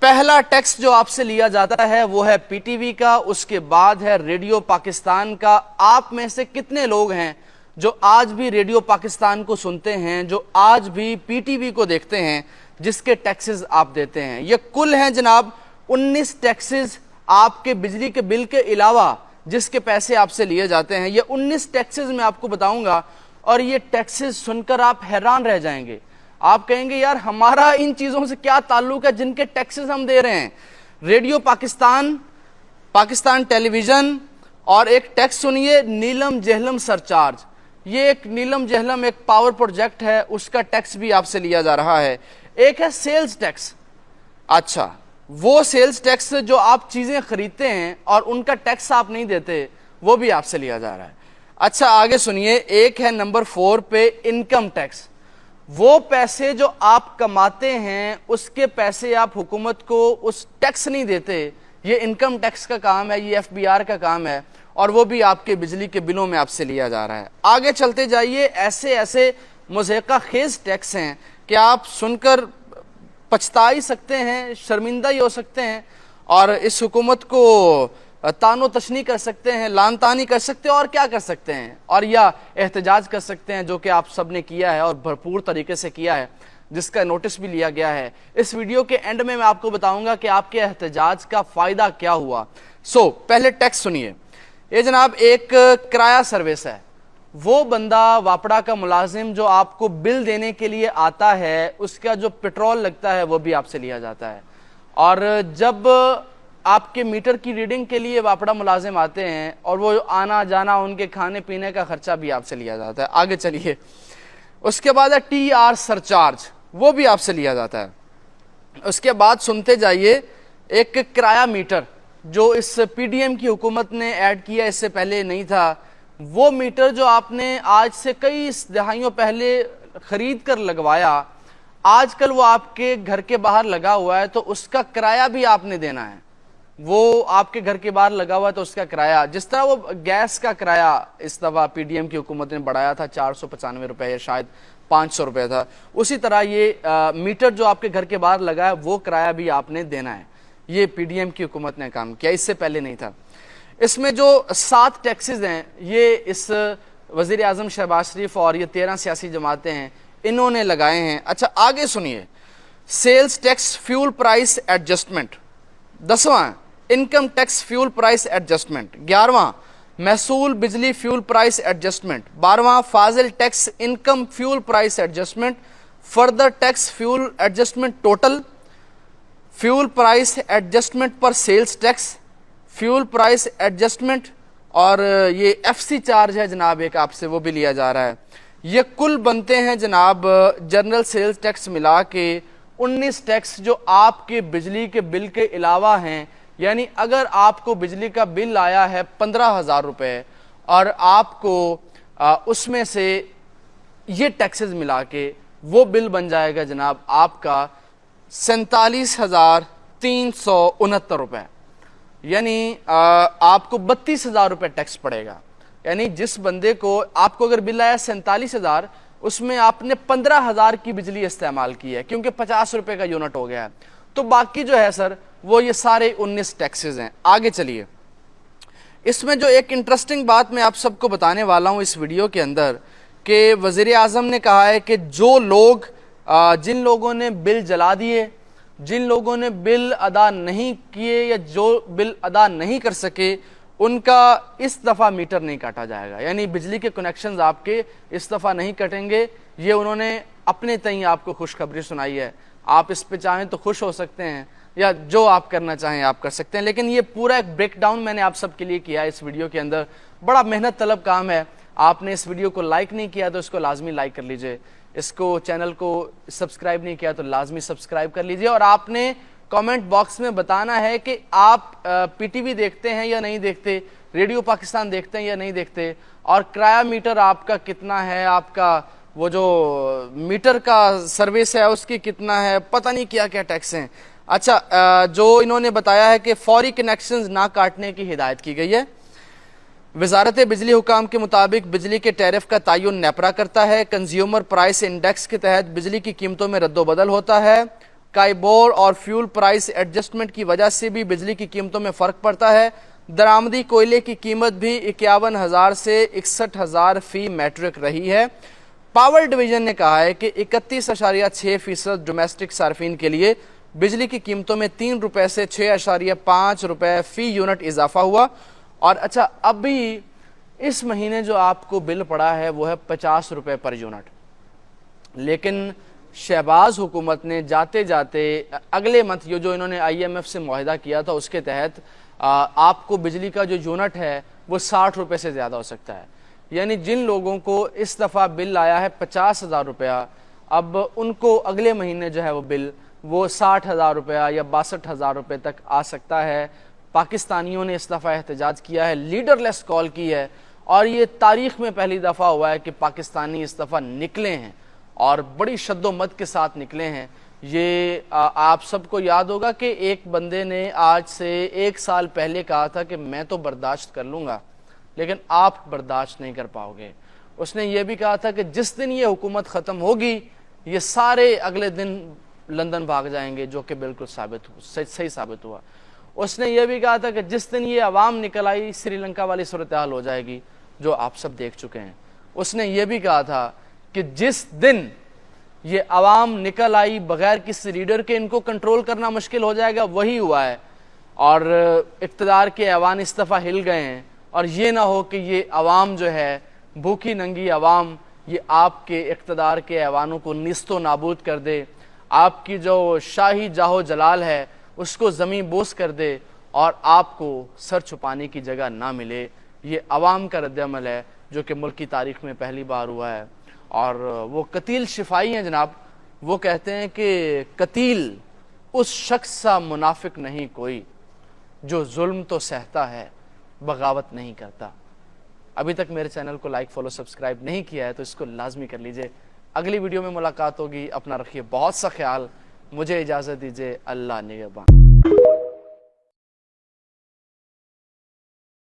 पहला टैक्स जो आपसे लिया जाता है वो है पीटीवी का, उसके बाद है रेडियो पाकिस्तान का। आप में से कितने लोग हैं जो आज भी रेडियो पाकिस्तान को सुनते हैं, जो आज भी पीटीवी को देखते हैं, जिसके टैक्सेस आप देते हैं? ये कुल हैं जनाब 19 टैक्सेस आपके बिजली के बिल के अलावा जिसके पैसे आपसे लिए जाते हैं। ये 19 टैक्सेस मैं आपको बताऊंगा और ये टैक्सेस सुनकर आप हैरान रह जाएंगे। आप कहेंगे यार हमारा इन चीजों से क्या ताल्लुक है जिनके टैक्सेस हम दे रहे हैं। रेडियो पाकिस्तान, पाकिस्तान टेलीविजन, और एक टैक्स सुनिए नीलम जहलम सरचार्ज। ये एक नीलम जहलम एक पावर प्रोजेक्ट है, उसका टैक्स भी आपसे लिया जा रहा है। एक है सेल्स टैक्स। अच्छा, वो सेल्स टैक्स जो आप चीजें खरीदते हैं और उनका टैक्स आप नहीं देते, वो भी आपसे लिया जा रहा है। अच्छा आगे सुनिए, एक है नंबर 4 पे इनकम टैक्स। वो पैसे जो आप कमाते हैं उसके पैसे आप हुकूमत को उस टैक्स नहीं देते, ये इनकम टैक्स का काम है, ये एफबीआर का काम है, और वो भी आपके बिजली के बिलों में आपसे लिया जा रहा है। आगे चलते जाइए, ऐसे ऐसे मुज़ेक़ा खेज टैक्स हैं कि आप सुनकर पछता ही सकते हैं, शर्मिंदा ही हो सकते हैं, और इस हुकूमत को तानो तशनी कर सकते हैं, लान तानी कर सकते हैं, और क्या कर सकते हैं, और या एहतजाज कर सकते हैं, जो कि आप सब ने किया है और भरपूर तरीके से किया है, जिसका नोटिस भी लिया गया है। इस वीडियो के एंड में मैं आपको बताऊंगा कि आपके एहतजाज का फ़ायदा क्या हुआ। पहले टैक्स सुनिए। ये जनाब एक किराया सर्विस है। वो बंदा वापड़ा का मुलाजिम जो आपको बिल देने के लिए आता है, उसका जो पेट्रोल लगता है वो भी आपसे लिया जाता है। और जब आपके मीटर की रीडिंग के लिए वापड़ा मुलाजिम आते हैं और वो आना जाना, उनके खाने पीने का खर्चा भी आपसे लिया जाता है। आगे चलिए, उसके बाद है TR सरचार्ज, वो भी आपसे लिया जाता है। उसके बाद सुनते जाइए, एक किराया मीटर जो इस PDM की हुकूमत ने ऐड किया, इससे पहले नहीं था। वो मीटर जो आपने आज से कई दहाइयों पहले खरीद कर लगवाया, आजकल वो आपके घर के बाहर लगा हुआ है, तो उसका किराया भी आपने देना है। वो आपके घर के बाहर लगा हुआ है तो उसका किराया, जिस तरह वो गैस का किराया इस दफ़ा PDM की हुकूमत ने बढ़ाया था 495 रुपये या शायद 500 रुपये था, उसी तरह ये मीटर जो आपके घर के बाहर लगा है वो किराया भी आपने देना है। ये PDM की हुकूमत ने काम किया, इससे पहले नहीं था। इसमें जो 7 टैक्सेस हैं, ये इस वज़ीर आज़म शहबाज शरीफ और ये 13 सियासी जमातें हैं, इन्होंने लगाए हैं। अच्छा आगे सुनिए, sales tax fuel price adjustment 10वां, income tax fuel price adjustment 11वां, महसूल बिजली फ्यूल प्राइस एडजस्टमेंट 12वां, फाजिल tax income fuel price adjustment, further tax fuel adjustment total, fuel price adjustment पर sales tax, fuel price adjustment, और ये FC charge है जनाब एक आपसे, वो भी लिया जा रहा है। ये कुल बनते हैं जनाब जनरल सेल्स टैक्स मिला के 19 टैक्स जो आपके बिजली के बिल के अलावा हैं। यानी अगर आपको बिजली का बिल आया है 15,000 रुपये और आपको उसमें से ये टैक्सेस मिला के वो बिल बन जाएगा जनाब आपका 47,369 रुपये, यानी आपको 32,000 रुपये टैक्स पड़ेगा। यानी जिस बंदे को आपको अगर बिल आया 47,000, उसमें आपने 15,000 की बिजली इस्तेमाल की है, क्योंकि 50 रुपये का यूनिट हो गया है, तो बाकी जो है सर वो ये सारे 19 टैक्सेस हैं। आगे चलिए, इसमें जो एक इंटरेस्टिंग बात मैं आप सबको बताने वाला हूँ इस वीडियो के अंदर, कि वज़ीर आज़म ने कहा है कि जो लोग जिन लोगों ने बिल जला दिए, जिन लोगों ने बिल अदा नहीं किए या जो बिल अदा नहीं कर सके, उनका इस दफ़ा मीटर नहीं काटा जाएगा। यानी बिजली के कनेक्शंस आपके इस दफ़ा नहीं कटेंगे। ये उन्होंने अपने तई आपको खुशखबरी सुनाई है। आप इस पे चाहें तो खुश हो सकते हैं, या जो आप करना चाहें आप कर सकते हैं, लेकिन ये पूरा एक ब्रेकडाउन मैंने आप सबके लिए किया है इस वीडियो के अंदर। बड़ा मेहनत तलब काम है। आपने इस वीडियो को लाइक नहीं किया तो इसको लाजमी लाइक कर लीजिए, इसको चैनल को सब्सक्राइब नहीं किया तो लाजमी सब्सक्राइब कर लीजिए, और आपने कमेंट बॉक्स में बताना है कि आप PTV देखते हैं या नहीं देखते, रेडियो पाकिस्तान देखते हैं या नहीं देखते, और किराया मीटर आपका कितना है, आपका वो जो मीटर का सर्विस है उसकी कितना है, पता नहीं क्या क्या टैक्स हैं। अच्छा, जो इन्होंने बताया है कि फौरी कनेक्शंस ना काटने की हिदायत की गई है। वजारत बिजली हुकाम के मुताबिक बिजली के टैरिफ का तयन नेपरा करता है। कंज्यूमर प्राइस इंडेक्स के तहत बिजली की कीमतों में रद्दोबदल होता है काइबोर और फ्यूल प्राइस एडजस्टमेंट की वजह से भी बिजली की कीमतों में फ़र्क पड़ता है। दरामदी कोयले की कीमत भी 51,000 से 61,000 फी मैट्रिक रही है। पावर डिवीजन ने कहा है कि 31.6% डोमेस्टिक सार्फिन के लिए बिजली की कीमतों में 3 रुपये से 6.5 रुपये फी यूनिट इजाफा हुआ। और अच्छा, अभी इस महीने जो आपको बिल पड़ा है वो है 50 रुपये पर यूनिट, लेकिन शहबाज हुकूमत ने जाते जाते अगले मंथ ये जो इन्होंने IMF से मुआहिदा किया था उसके तहत आपको बिजली का जो यूनिट है वो 60 रुपये से ज़्यादा हो सकता है। यानी जिन लोगों को इस दफ़ा बिल आया है 50,000 रुपया, अब उनको अगले महीने जो है वो बिल वो 60,000 रुपया या 62,000 रुपये तक आ सकता है। पाकिस्तानियों ने इस दफ़ा एहतजाज किया है, लीडरलेस कॉल की है, और ये तारीख़ में पहली दफ़ा हुआ है कि पाकिस्तानी इस दफ़ा निकले हैं और बड़ी शद्दोमत के साथ निकले हैं। ये आप सबको याद होगा कि एक बंदे ने आज से 1 साल पहले कहा था कि मैं तो बर्दाश्त कर लूँगा, लेकिन आप बर्दाश्त नहीं कर पाओगे। उसने ये भी कहा था कि जिस दिन ये हुकूमत ख़त्म होगी ये सारे अगले दिन लंदन भाग जाएंगे, जो कि बिल्कुल सही साबित हुआ। उसने ये भी कहा था कि जिस दिन ये अवाम निकल आई श्रीलंका वाली सूरत हाल हो जाएगी, जो आप सब देख चुके हैं। उसने ये भी कहा था कि जिस दिन ये अवाम निकल आई बगैर किसी लीडर के इनको कंट्रोल करना मुश्किल हो जाएगा, वही हुआ है। और इक़्तिदार के ऐवान इस दफ़ा हिल गए हैं, और ये ना हो कि ये अवाम जो है भूखी नंगी अवाम ये आपके इक़्तिदार के ऐवानों को निस्तो नाबूद कर दे, आपकी जो शाही जाहो जलाल है उसको ज़मीन बोस कर दे, और आपको सर छुपाने की जगह ना मिले। ये अवाम का रद्द-ए-अमल है जो कि मुल्क की तारीख़ में पहली बार हुआ है। और वो कतील शिफाई हैं जनाब, वो कहते हैं कि कतील उस शख्स सा मुनाफिक नहीं कोई जो जुल्म तो सहता है बगावत नहीं करता। अभी तक मेरे चैनल को लाइक फॉलो सब्सक्राइब नहीं किया है तो इसको लाजमी कर लीजिए। अगली वीडियो में मुलाकात होगी। अपना रखिए बहुत सा ख्याल। मुझे इजाज़त दीजिए। अल्लाह निगहबान।